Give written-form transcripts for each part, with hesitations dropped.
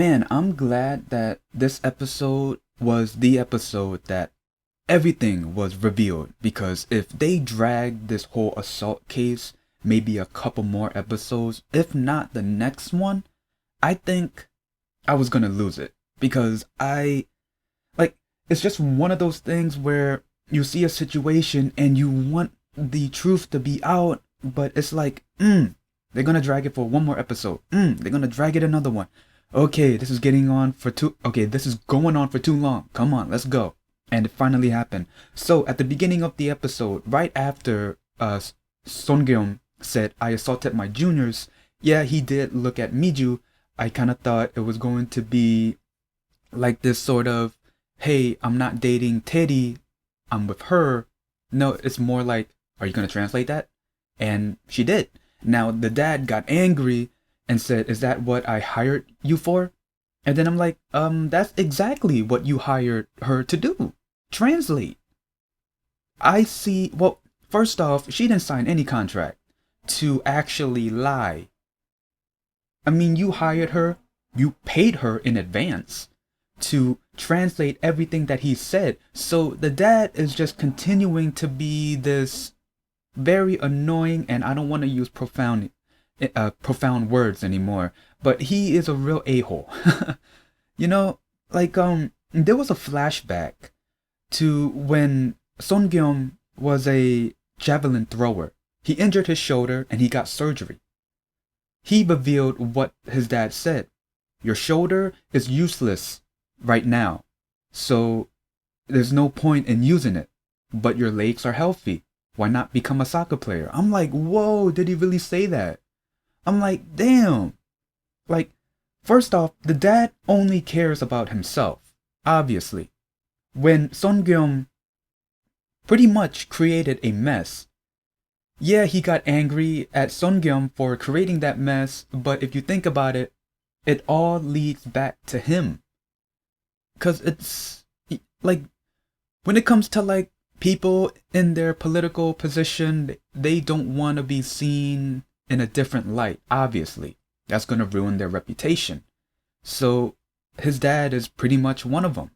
Man, I'm glad that this episode was the episode that everything was revealed, because if they dragged this whole assault case maybe a couple more episodes, if not the next one, I think I was gonna lose it. Because like, it's just one of those things where you see a situation and you want the truth to be out, but it's like, they're gonna drag it for one more episode. They're gonna drag it another one. Okay, this is going on for too long. Come on, let's go. And it finally happened. So at the beginning of the episode, right after Son Gyeom said, "I assaulted my juniors," yeah, he did look at Miju. I kind of thought it was going to be like this sort of, "Hey, I'm not dating Teddy, I'm with her." No, it's more like, "Are you going to translate that?" And she did. Now the dad got angry and said, "Is that what I hired you for?" And then I'm like, that's exactly what you hired her to do. Translate. I see. Well, first off, she didn't sign any contract to actually lie. I mean, you hired her, you paid her in advance to translate everything that he said. So the dad is just continuing to be this very annoying, and I don't want to use profound words anymore, but he is a real a-hole. You know, like there was a flashback to when Son was a javelin thrower. He injured his shoulder and he got surgery. He revealed what his dad said. Your shoulder is useless right now, so there's no point in using it. But your legs are healthy. Why not become a soccer player? I'm like, whoa, did he really say that? I'm like, damn. Like, first off, the dad only cares about himself, obviously. When Son pretty much created a mess, yeah, he got angry at Son for creating that mess, but if you think about it, it all leads back to him. Because it's like, when it comes to like people in their political position, they don't want to be seen in a different light, obviously. That's going to ruin their reputation. So his dad is pretty much one of them.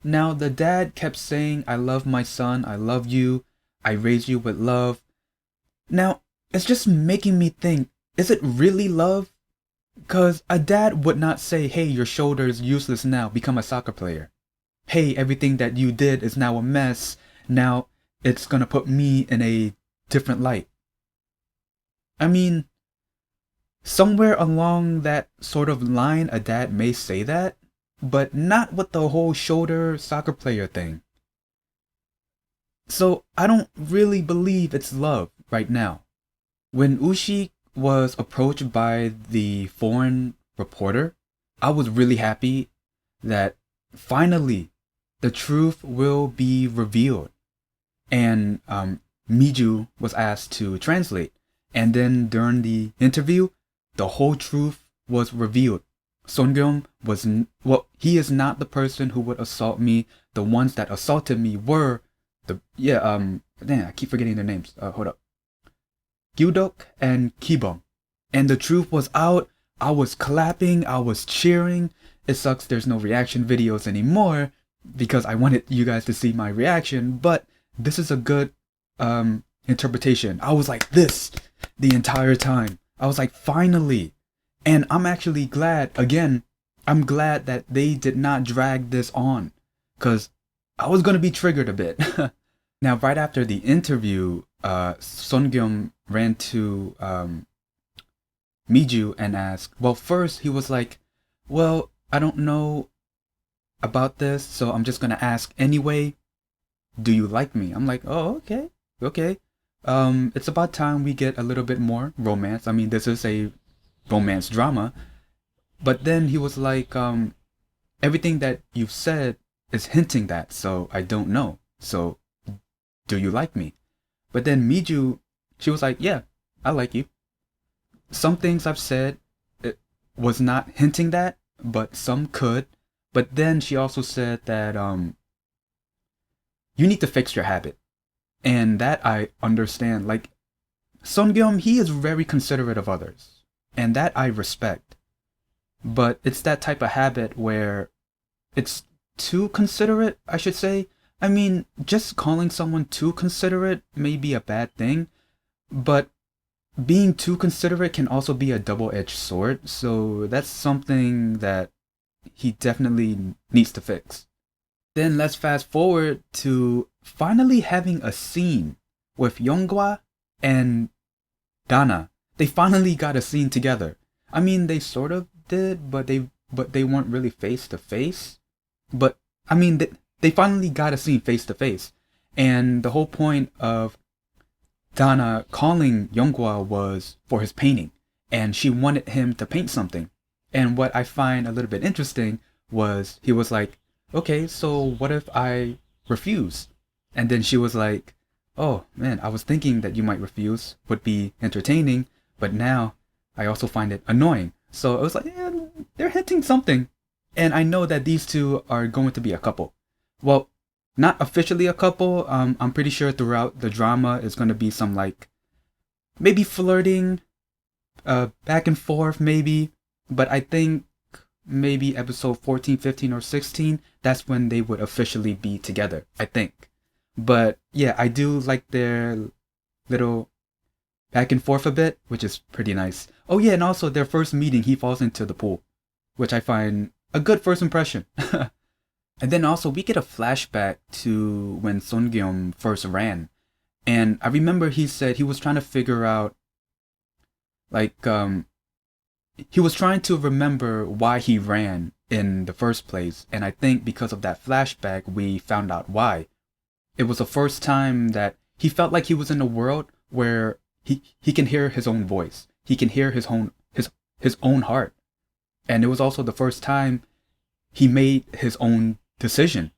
Now, the dad kept saying, "I love my son, I love you, I raised you with love." Now, it's just making me think, is it really love? Because a dad would not say, "Hey, your shoulder is useless now, become a soccer player." "Hey, everything that you did is now a mess, now it's gonna put me in a different light." I mean, somewhere along that sort of line, a dad may say that, but not with the whole shoulder soccer player thing. So I don't really believe it's love right now. When Ushi was approached by the foreign reporter, I was really happy that finally the truth will be revealed. And Miju was asked to translate. And then during the interview, the whole truth was revealed. Songyum well, he is not the person who would assault me. The ones that assaulted me were damn, I keep forgetting their names. Hold up. Gyudok and Kibong. And the truth was out. I was clapping, I was cheering. It sucks there's no reaction videos anymore because I wanted you guys to see my reaction, but this is a good interpretation. I was like this the entire time. I was like, finally. And I'm actually glad, again, I'm glad that they did not drag this on, because I was going to be triggered a bit. Now, right after the interview, Songyum ran to Miju and asked, well, first he was like, "Well, I don't know about this, so I'm just going to ask anyway. Do you like me?" I'm like, "Oh, okay, okay. It's about time we get a little bit more romance. I mean, this is a romance drama." But then he was like, "Everything that you've said is hinting that, so I don't know. So, do you like me?" But then Miju, she was like, "Yeah, I like you. Some things I've said, it was not hinting that, but some could." But then she also said that you need to fix your habit. And that I understand. Like, Son Gyeom, he is very considerate of others. And that I respect. but it's that type of habit where it's too considerate, I should say. I mean, just calling someone too considerate may be a bad thing, but being too considerate can also be a double-edged sword, so that's something that he definitely needs to fix. Then let's fast forward to finally having a scene with Yonggwa and Dana. They finally got a scene together. I mean, they sort of did, but they weren't really face to face. But I mean, they finally got a scene face to face, and the whole point of Dana calling Yonggwa was for his painting, and she wanted him to paint something. And what I find a little bit interesting was he was like, "Okay, so what if I refuse?" And then she was like, "Oh man, I was thinking that you might refuse would be entertaining, but now I also find it annoying." So it was like, yeah, they're hinting something. And I know that these two are going to be a couple. Well, not officially a couple. I'm pretty sure throughout the drama is going to be some like maybe flirting, back and forth maybe. But I think maybe episode 14, 15, or 16, that's when they would officially be together, I think. But yeah, I do like their little back and forth a bit, which is pretty nice. Oh yeah, and also their first meeting, he falls into the pool, which I find a good first impression. And then also we get a flashback to when Seon first ran. And I remember he said he was trying to figure out, like, he was trying to remember why he ran in the first place. And I think because of that flashback, we found out why. It was the first time that he felt like he was in a world where he can hear his own voice. He can hear his own heart. And it was also the first time he made his own decision.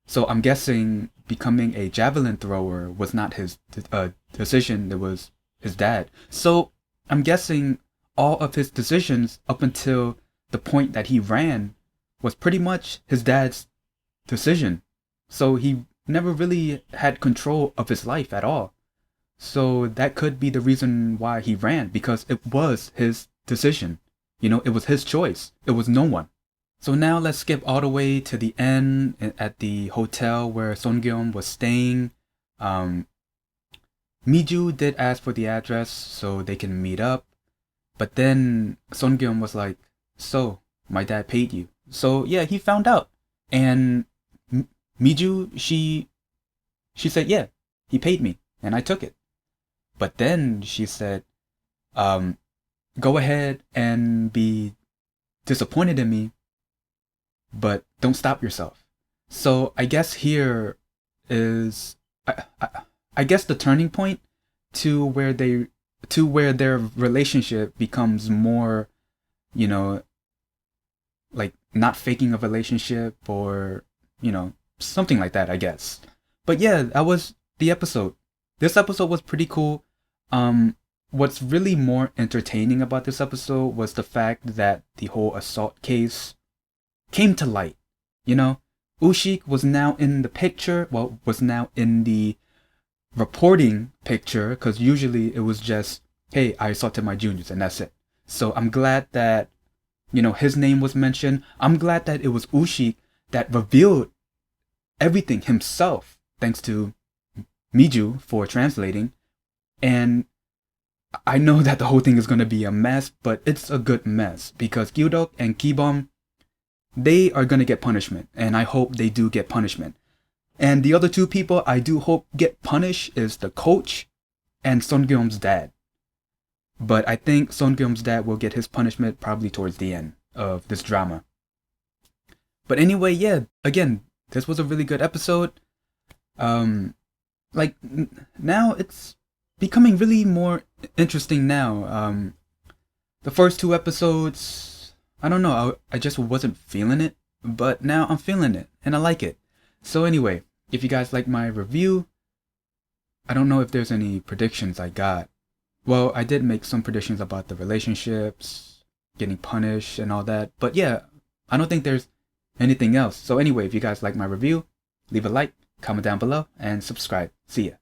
So I'm guessing becoming a javelin thrower was not his decision, it was his dad. So I'm guessing all of his decisions up until the point that he ran was pretty much his dad's decision. So he never really had control of his life at all. So that could be the reason why he ran, because it was his decision. You know, it was his choice. It was no one. So now let's skip all the way to the end at the hotel where Seon was staying. Miju did ask for the address so they can meet up. But then Seon was like, "So, my dad paid you." So yeah, he found out. And Miju, she said, "Yeah, he paid me and I took it." But then she said, "Go ahead and be disappointed in me, but don't stop yourself." So I guess here is, I guess the turning point to where their relationship becomes more, you know, like not faking a relationship, or, you know, something like that, I guess. But yeah, that was the episode. This episode was pretty cool. What's really more entertaining about this episode was the fact that the whole assault case came to light. You know, Ushik was now in the picture, was now in the reporting picture, because usually it was just, "Hey, I assaulted my juniors," and that's it. So I'm glad that, you know, his name was mentioned. I'm glad that it was Ushik that revealed everything himself, thanks to Miju for translating. And I know that the whole thing is going to be a mess, but it's a good mess, because Gyudok and Kibom, they are going to get punishment, and I hope they do get punishment. And the other two people I do hope get punished is the coach and Seon's dad. But I think Seon's dad will get his punishment probably towards the end of this drama. But anyway, yeah, again, this was a really good episode. Like, now it's becoming really more interesting now. The first two episodes, I don't know, I just wasn't feeling it, but now I'm feeling it, and I like it. So anyway, if you guys like my review, I don't know if there's any predictions I got. Well, I did make some predictions about the relationships, getting punished and all that, but yeah, I don't think there's anything else. So anyway, if you guys like my review, leave a like, comment down below, and subscribe. See ya.